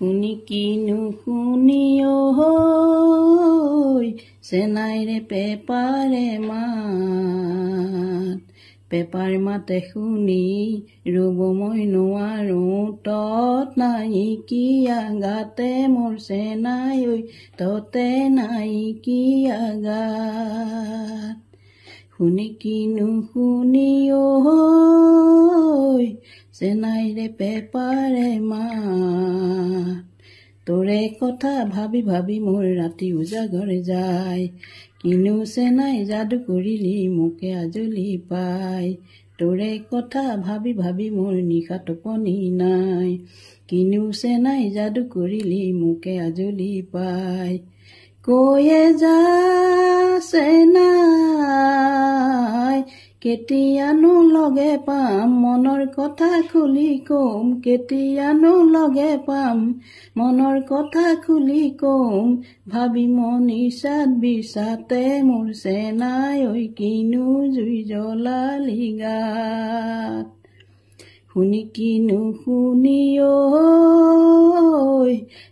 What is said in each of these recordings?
শুনি কিনো শুনিও চেনাইৰে পেপাৰে মাত পেপাৰ মাতে শুনি ৰ'ব মই নোৱাৰো তত নাই কি আগাতে মোৰ চেনাই ততে নাই কি আগাত শুনি কিনো শুনিও চেনাইৰে পেপাৰে মাত তোৰে কথা ভাবি ভাবি মোৰ ৰাতি উজাগৰ যায় কিনো চেনাই যাদু কৰিলি মোকে আজলি পাই তোৰে কথা ভাবি ভাবি মোৰ নিশা টোপনি নাই কিনো চেনাই যাদু কৰিলি মোকে আজলি পাই কৈয়ে যা চেনাই কেতিয়ানো লগে পাম মনৰ কথা খুলি কম কেতিয়ানো লগে পাম মনৰ কথা খুলি কম ভাবি মনিচাত বিচাতে মোৰ চেনাই কিনো জুই জ্বলালি গাত শুনি কিনো শুনিও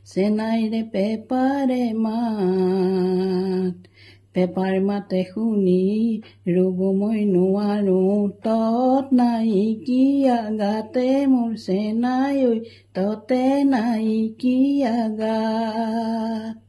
চেনাইৰে পেপাৰে মাত পেপাৰ মাতে শুনি ৰ'ব মই নোৱাৰো তত নাই কি আগাতে মোৰ চেনাই ততে নাই কি আগাত